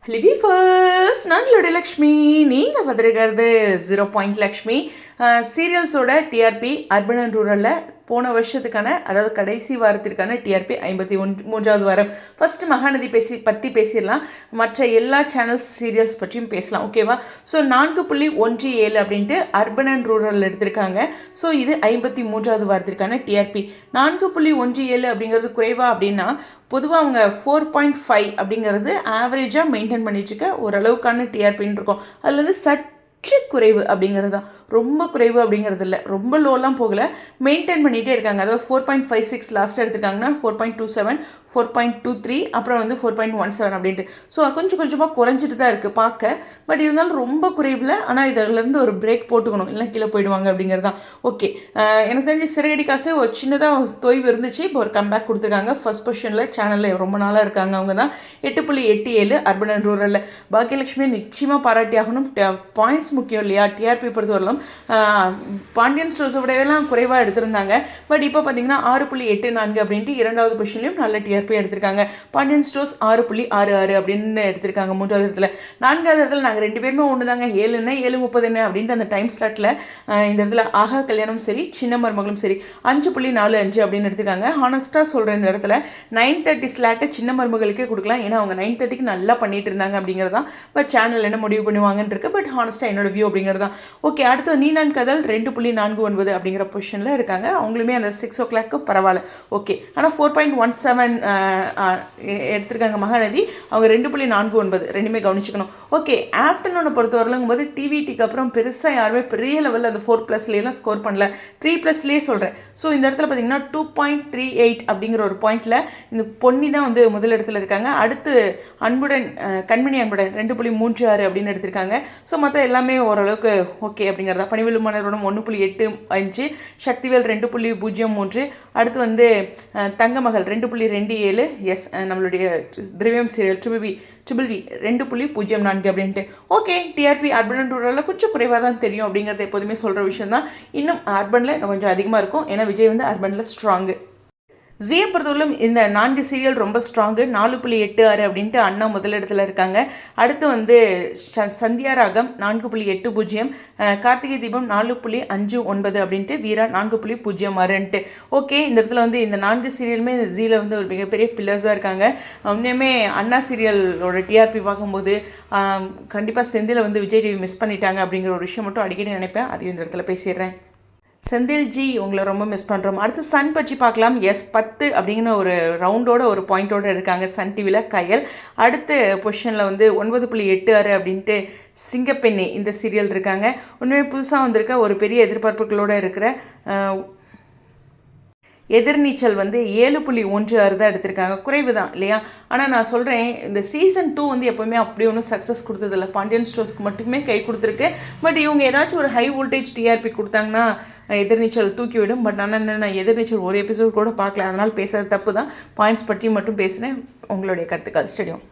லிவிஃபர்ஸ் நாங்களுடைய லக்ஷ்மி நீங்கள் பதிருக்கிறது 0 Lakshmi சீரியல்ஸோட TRP urban and ரூரலில் போன வருஷத்துக்கான அதாவது கடைசி வாரத்திற்கான டிஆர்பி 53வது வாரம். ஃபஸ்ட்டு மகாநதி பற்றி பேசிடலாம். மற்ற எல்லா சேனல்ஸ் சீரியல்ஸ் பற்றியும் பேசலாம், ஓகேவா? ஸோ 4.17 அப்படின்ட்டு அர்பன் அண்ட் ரூரல் எடுத்திருக்காங்க. ஸோ இது 53வது வாரத்திற்கான டிஆர்பி. 4.17 அப்படிங்கிறது குறைவா அப்படின்னா பொதுவாக அவங்க 4.5 அப்படிங்கிறது ஆவரேஜாக மெயின்டைன் பண்ணிட்டுருக்க ஓரளவுக்கான டிஆர்பின்னு இருக்கும். அதில் வந்து குறைவு அப்படிங்கிறது தான், ரொம்ப குறைவு அப்படிங்கிறது இல்லை, ரொம்ப லோலாம் போகலை, மெயின்டைன் பண்ணிகிட்டே இருக்காங்க. அதாவது 4.56 லாஸ்ட் எடுத்துருக்காங்கன்னா 4.27, 4.23, அப்புறம் வந்து 4.17 அப்படின்ட்டு. ஸோ கொஞ்சம் கொஞ்சமாக குறைஞ்சிட்டு தான் இருக்குது பார்க்க. பட் இருந்தாலும் ரொம்ப குறைவில், ஆனால் இதிலேருந்து ஒரு பிரேக் போட்டுக்கணும், இல்லை கீழே போயிடுவாங்க அப்படிங்கிறது தான். ஓகே, எனக்கு தெரிஞ்சு சிறகடி காசு ஒரு சின்னதாக தொய்வு இருந்துச்சு, இப்போ ஒரு கம்பேக் கொடுத்துருக்காங்க. ஃபர்ஸ்ட் பொசிஷனில் சேனலில் ரொம்ப நாளாக இருக்காங்க. அவங்க தான் 8.87 அர்பன் அண்ட் ரூரலில். பாக்கியலட்சுமி நிச்சயமாக பாராட்டி ஆகணும். பாயிண்ட்ஸ் முக்கியம் இல்லையா? டிஆர்பி பொறுத்த வரலாம் பாண்டியன் ஸ்டோர்ஸை விடலாம் குறைவாக எடுத்திருந்தாங்க. பட் இப்போ பார்த்தீங்கன்னா 6.84 அப்படின்ட்டு 2வது பொசிஷன்லையும் நல்ல டிஆர்பி எடுத்திருக்காங்க. பாண்டியன் ஸ்டோர்ஸ் 6.66 அப்படின்னு எடுத்திருக்காங்க 3வது இடத்துல. 4வது இடத்துல நாங்கள் 2 பேருமே ஒன்று தாங்க, 7:30 அப்படின்ட்டு அந்த டைம் ஸ்லாட்டில் இந்த இடத்துல ஆகா கல்யாணம் சரி, சின்ன மருமகளும் சரி 5.45 அப்படின்னு எடுத்திருக்காங்க. ஹானஸ்ட்டாக சொல்கிறேன், இந்த இடத்துல 9:30 ஸ்லாட்டை சின்ன மருமகளுக்கே கொடுக்கலாம், ஏன்னா அவங்க 9:30க்கு நல்லா பண்ணிட்டு இருந்தாங்க அப்படிங்கிறது தான். பட் சேனல் என்ன முடிவு பண்ணுவாங்கன்னு இருக்கு. பட் ஹானஸ்ட்டாக என்னோட வியூ அப்படிங்கிறது தான். ஓகே, அடுத்து நீனான் கதல் 2.49 அப்படிங்கிற பொசிஷனில் இருக்காங்க. அவங்களுமே அந்த 6 o'clock பரவாயில்ல, ஓகே. ஆனால் 4.17 எடுத்திருக்காங்க மகாநதி, அவங்க 2.49 ரெண்டுமே கவனிச்சுக்கணும். ஓகே, ஆஃப்டர்நூனை பொறுத்தவரைக்கும் போது டிவிடிக்கு அப்புறம் பெருசாக யாருமே பெரிய லெவலில் அந்த 4+லாம் ஸ்கோர் பண்ணல, 3+லேயே சொல்கிறேன். ஸோ இந்த இடத்துல பார்த்தீங்கன்னா 2.38 அப்படிங்கிற ஒரு பாயிண்டில் இந்த பொன்னி தான் வந்து முதல் இடத்துல இருக்காங்க. அடுத்து அன்புடன் கண்மணி அன்புடன் 2.36 அப்படின்னு எடுத்திருக்காங்க. ஸோ மற்ற எல்லாமே ஓரளவுக்கு ஓகே அப்படிங்கிறதா. பணிவிலுமானவரோட 1.85, சக்திவேல் 2.03, அடுத்து வந்து தங்கமகள் 2.27, எஸ் நம்மளுடைய திரவியம் சீரியல் ட்ரிபிள் வி 2.04 அப்படின்ட்டு. ஓகே, டிஆர்பி அர்பன் அண்ட் ரூரலில் கொஞ்சம் குறைவாக தான் தெரியும் அப்படிங்கிறது எப்போதுமே சொல்கிற விஷயம் தான். இன்னும் அர்பனில் இன்னும் கொஞ்சம் அதிகமாக இருக்கும், ஏன்னா விஜய் வந்து அர்பனில் ஸ்ட்ராங்கு. ஜியை பொறுத்தவரைக்கும் இந்த 4 சீரியல் ரொம்ப ஸ்ட்ராங்கு. 4.86 அப்படின்ட்டு அண்ணா முதலிடத்தில் இருக்காங்க. அடுத்து வந்து சந்தியா ராகம் 4.80, கார்த்திகை தீபம் 4.59 அப்படின்ட்டு, வீரா 4.06. ஓகே, இந்த இடத்துல வந்து இந்த 4 சீரியலுமே ஜியில் வந்து ஒரு மிகப்பெரிய பில்லர்ஸாக இருக்காங்க. உண்மையுமே அண்ணா சீரியலோட டிஆர்பி பார்க்கும்போது கண்டிப்பாக செந்தில் வந்து விஜய் டிவி மிஸ் பண்ணிட்டாங்க அப்படிங்கிற ஒரு விஷயம் மட்டும் அடிக்கடி நினைப்பேன். அதையும் இந்த இடத்துல பேசிடுறேன். செந்தில்ஜி உங்களை ரொம்ப மிஸ் பண்ணுறோம். அடுத்து சன் பற்றி பார்க்கலாம். எஸ் 10 அப்படிங்கிற ஒரு ரவுண்டோட ஒரு பாயிண்டோடு இருக்காங்க சன் டிவியில் கயல். அடுத்த பொசிஷனில் வந்து 9.86 அப்படின்ட்டு சிங்கப்பெண்ணே இந்த சீரியல் இருக்காங்க. உண்மையாக புதுசாக வந்திருக்க ஒரு பெரிய எதிர்பார்ப்புகளோடு இருக்கிற எதிர்நீச்சல் வந்து 7.16 தான் எடுத்திருக்காங்க. குறைவு தான் இல்லையா? ஆனால் நான் சொல்கிறேன், இந்த சீசன் 2 வந்து எப்போவுமே அப்படி ஒன்றும் சக்ஸஸ் கொடுத்ததில்ல. பாண்டியன் ஸ்டோர்ஸ்க்கு மட்டுமே கை கொடுத்துருக்கு. பட் இவங்க ஏதாச்சும் ஒரு ஹை வோல்டேஜ் டிஆர்பி கொடுத்தாங்கன்னா எதிர்நீச்சல் தூக்கிவிடும். பட் ஆனால் நான் எதிர்நீச்சல் ஒரு எபிசோட் கூட பார்க்கல, அதனால் பேசுகிறது தப்பு தான். பாயிண்ட்ஸ் பற்றி மட்டும் பேசுகிறேன். உங்களுடைய கருத்துக்கள் ஸ்டேடியம்.